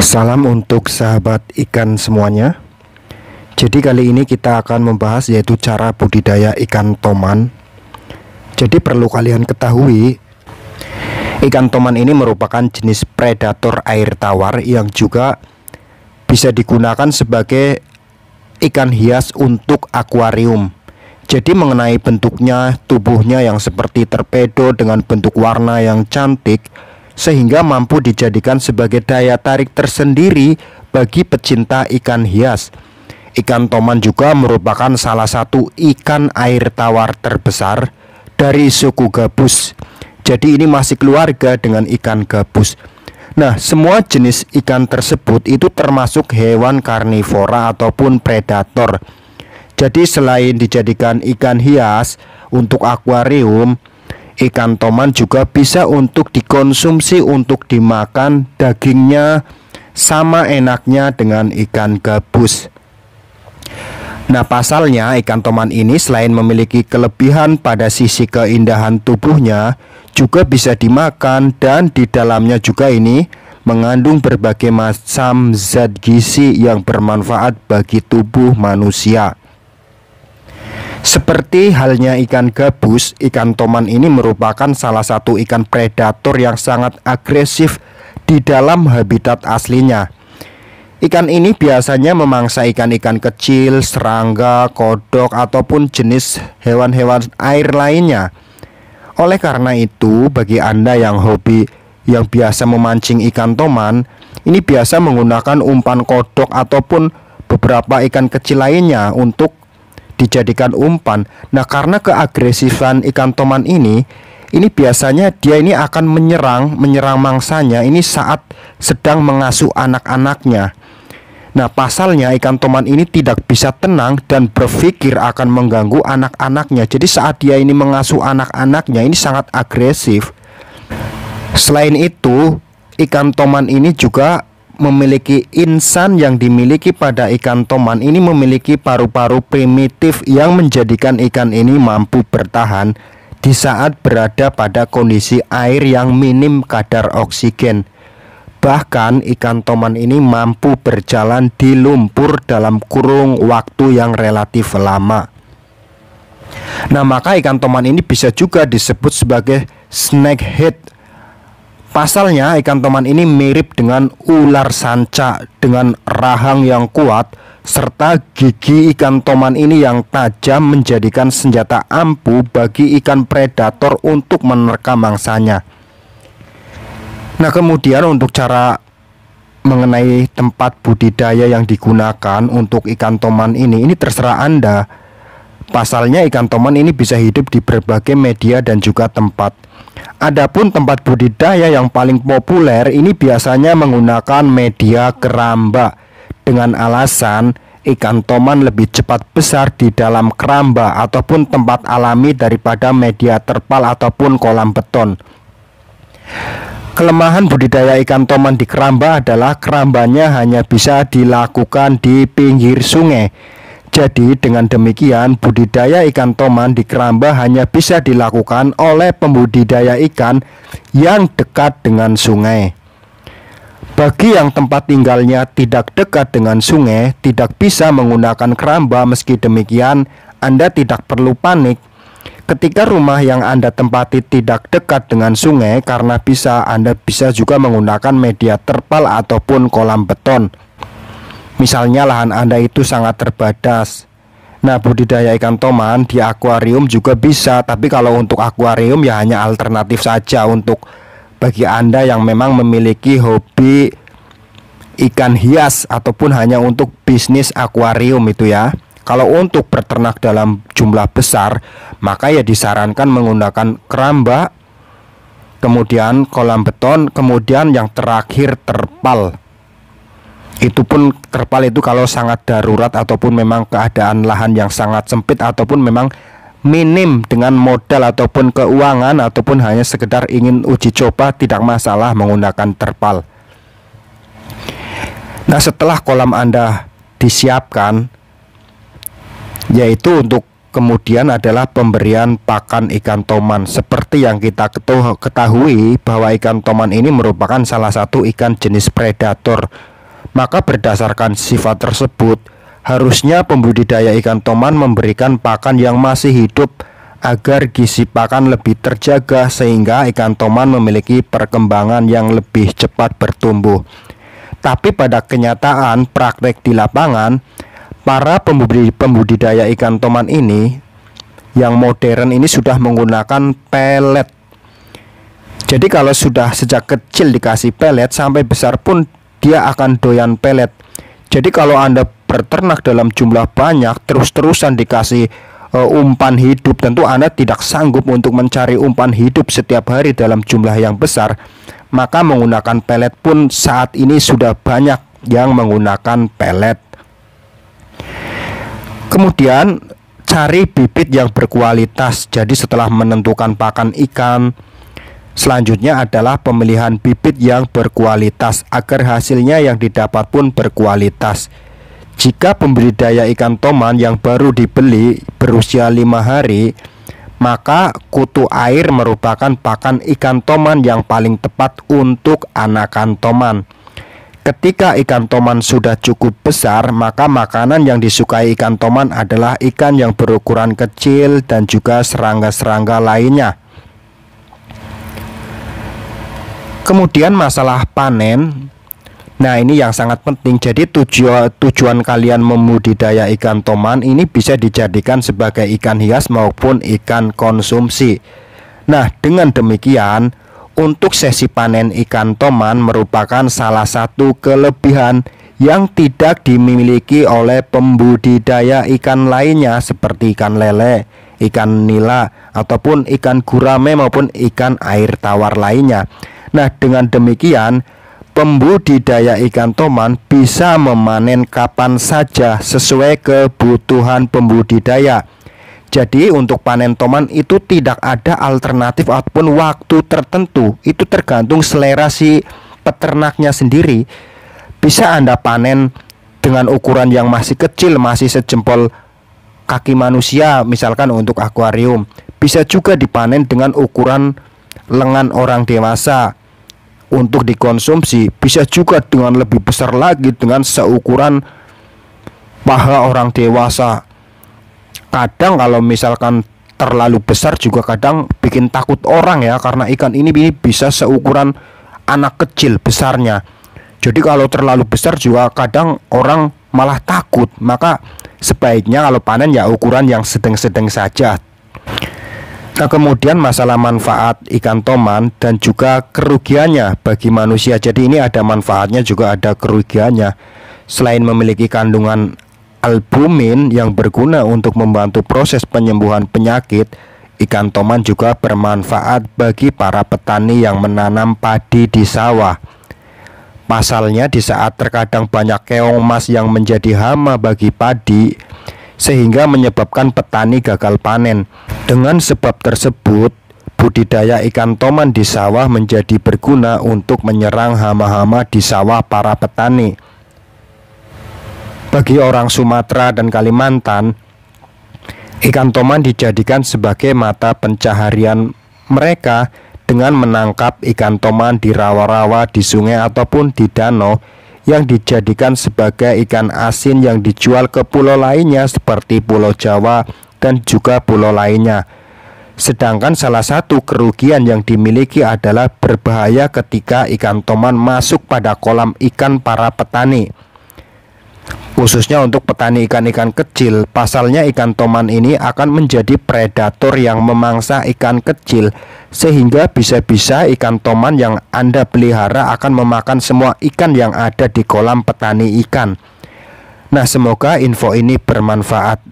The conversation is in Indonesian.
Salam untuk sahabat ikan semuanya. Jadi kali ini kita akan membahas yaitu cara budidaya ikan toman. Jadi perlu kalian ketahui, ikan toman ini merupakan jenis predator air tawar yang juga bisa digunakan sebagai ikan hias untuk akuarium. Jadi mengenai bentuknya, tubuhnya yang seperti torpedo dengan bentuk warna yang cantik, sehingga mampu dijadikan sebagai daya tarik tersendiri bagi pecinta ikan hias. Ikan toman juga merupakan salah satu ikan air tawar terbesar dari suku gabus. Jadi ini masih keluarga dengan ikan gabus. Nah, semua jenis ikan tersebut itu termasuk hewan karnivora ataupun predator. Jadi selain dijadikan ikan hias untuk akuarium, ikan toman juga bisa untuk dikonsumsi, untuk dimakan. Dagingnya sama enaknya dengan ikan gabus. Nah, pasalnya ikan toman ini selain memiliki kelebihan pada sisi keindahan tubuhnya, juga bisa dimakan, dan di dalamnya juga ini mengandung berbagai macam zat gizi yang bermanfaat bagi tubuh manusia. Seperti halnya ikan gabus, ikan toman ini merupakan salah satu ikan predator yang sangat agresif di dalam habitat aslinya. Ikan ini biasanya memangsa ikan-ikan kecil, serangga, kodok, ataupun jenis hewan-hewan air lainnya. Oleh karena itu, bagi Anda yang hobi yang biasa memancing ikan toman, ini biasa menggunakan umpan kodok ataupun beberapa ikan kecil lainnya untuk dijadikan umpan. Nah, karena keagresifan ikan toman ini biasanya dia ini akan menyerang mangsanya ini saat sedang mengasuh anak-anaknya. Nah, pasalnya ikan toman ini tidak bisa tenang dan berpikir akan mengganggu anak-anaknya. Jadi saat dia ini mengasuh anak-anaknya ini sangat agresif. Selain itu, ikan toman ini juga memiliki insan yang dimiliki pada ikan toman ini memiliki paru-paru primitif yang menjadikan ikan ini mampu bertahan di saat berada pada kondisi air yang minim kadar oksigen. Bahkan ikan toman ini mampu berjalan di lumpur dalam kurung waktu yang relatif lama. Nah, maka ikan toman ini bisa juga disebut sebagai snakehead. Pasalnya ikan toman ini mirip dengan ular sanca dengan rahang yang kuat, serta gigi ikan toman ini yang tajam menjadikan senjata ampuh bagi ikan predator untuk menerkam mangsanya. Nah, kemudian untuk cara mengenai tempat budidaya yang digunakan untuk ikan toman ini terserah Anda. Pasalnya ikan toman ini bisa hidup di berbagai media dan juga tempat. Adapun tempat budidaya yang paling populer ini biasanya menggunakan media keramba, dengan alasan ikan toman lebih cepat besar di dalam keramba ataupun tempat alami daripada media terpal ataupun kolam beton. Kelemahan budidaya ikan toman di keramba adalah kerambanya hanya bisa dilakukan di pinggir sungai. Jadi dengan demikian budidaya ikan toman di keramba hanya bisa dilakukan oleh pembudidaya ikan yang dekat dengan sungai. Bagi yang tempat tinggalnya tidak dekat dengan sungai, tidak bisa menggunakan keramba. Meski demikian, Anda tidak perlu panik ketika rumah yang Anda tempati tidak dekat dengan sungai, karena Anda bisa juga menggunakan media terpal ataupun kolam beton. Misalnya lahan Anda itu sangat terbatas. Nah, budidaya ikan toman di akuarium juga bisa, tapi kalau untuk akuarium ya hanya alternatif saja untuk bagi Anda yang memang memiliki hobi ikan hias ataupun hanya untuk bisnis akuarium itu ya. Kalau untuk berternak dalam jumlah besar, maka ya disarankan menggunakan keramba, kemudian kolam beton, kemudian yang terakhir terpal. Itu pun terpal itu kalau sangat darurat ataupun memang keadaan lahan yang sangat sempit ataupun memang minim dengan modal ataupun keuangan ataupun hanya sekedar ingin uji coba, tidak masalah menggunakan terpal. Nah, setelah kolam Anda disiapkan, yaitu untuk kemudian adalah pemberian pakan ikan toman. Seperti yang kita ketahui bahwa ikan toman ini merupakan salah satu ikan jenis predator Maka berdasarkan sifat tersebut, harusnya pembudidaya ikan toman memberikan pakan yang masih hidup agar gizi pakan lebih terjaga sehingga ikan toman memiliki perkembangan yang lebih cepat bertumbuh. Tapi pada kenyataan praktek di lapangan, para pembudidaya ikan toman ini yang modern ini sudah menggunakan pelet. Jadi kalau sudah sejak kecil dikasih pelet, sampai besar pun dia akan doyan pelet. Jadi kalau Anda berternak dalam jumlah banyak, terus-terusan dikasih umpan hidup, tentu Anda tidak sanggup untuk mencari umpan hidup setiap hari dalam jumlah yang besar. Maka menggunakan pelet pun saat ini sudah banyak yang menggunakan pelet. Kemudian cari bibit yang berkualitas. Jadi setelah menentukan pakan ikan, selanjutnya adalah pemilihan bibit yang berkualitas agar hasilnya yang didapat pun berkualitas. Jika pembudidaya ikan toman yang baru dibeli berusia 5 hari, maka kutu air merupakan pakan ikan toman yang paling tepat untuk anakan toman. Ketika ikan toman sudah cukup besar, maka makanan yang disukai ikan toman adalah ikan yang berukuran kecil dan juga serangga-serangga lainnya. Kemudian masalah panen. Nah, ini yang sangat penting. Jadi tujuan kalian membudidaya ikan toman ini bisa dijadikan sebagai ikan hias maupun ikan konsumsi. Nah, dengan demikian, untuk sesi panen ikan toman merupakan salah satu kelebihan yang tidak dimiliki oleh pembudidaya ikan lainnya seperti ikan lele, ikan nila, ataupun ikan gurame maupun ikan air tawar lainnya. Nah, dengan demikian pembudidaya ikan toman bisa memanen kapan saja sesuai kebutuhan pembudidaya. Jadi untuk panen toman itu tidak ada alternatif ataupun waktu tertentu. Itu tergantung selera si peternaknya sendiri. Bisa Anda panen dengan ukuran yang masih kecil, masih sejempol kaki manusia, misalkan untuk akuarium. Bisa juga dipanen dengan ukuran lengan orang dewasa untuk dikonsumsi. Bisa juga dengan lebih besar lagi, dengan seukuran paha orang dewasa. Kadang kalau misalkan terlalu besar juga kadang bikin takut orang ya, karena ikan ini bisa seukuran anak kecil besarnya. Jadi kalau terlalu besar juga kadang orang malah takut. Maka sebaiknya kalau panen ya ukuran yang sedang-sedang saja. Nah, kemudian masalah manfaat ikan toman dan juga kerugiannya bagi manusia. Jadi ini ada manfaatnya juga ada kerugiannya. Selain memiliki kandungan albumin yang berguna untuk membantu proses penyembuhan penyakit, ikan toman juga bermanfaat bagi para petani yang menanam padi di sawah. Pasalnya di saat terkadang banyak keong emas yang menjadi hama bagi padi, sehingga menyebabkan petani gagal panen. Dengan sebab tersebut, budidaya ikan toman di sawah menjadi berguna untuk menyerang hama-hama di sawah para petani. Bagi orang Sumatera dan Kalimantan, ikan toman dijadikan sebagai mata pencaharian mereka dengan menangkap ikan toman di rawa-rawa, di sungai ataupun di danau yang dijadikan sebagai ikan asin yang dijual ke pulau lainnya seperti Pulau Jawa dan juga pulau lainnya. Sedangkan salah satu kerugian yang dimiliki adalah berbahaya ketika ikan toman masuk pada kolam ikan para petani. Khususnya untuk petani ikan-ikan kecil, pasalnya ikan toman ini akan menjadi predator yang memangsa ikan kecil, sehingga bisa-bisa ikan toman yang Anda pelihara akan memakan semua ikan yang ada di kolam petani ikan. Nah, semoga info ini bermanfaat.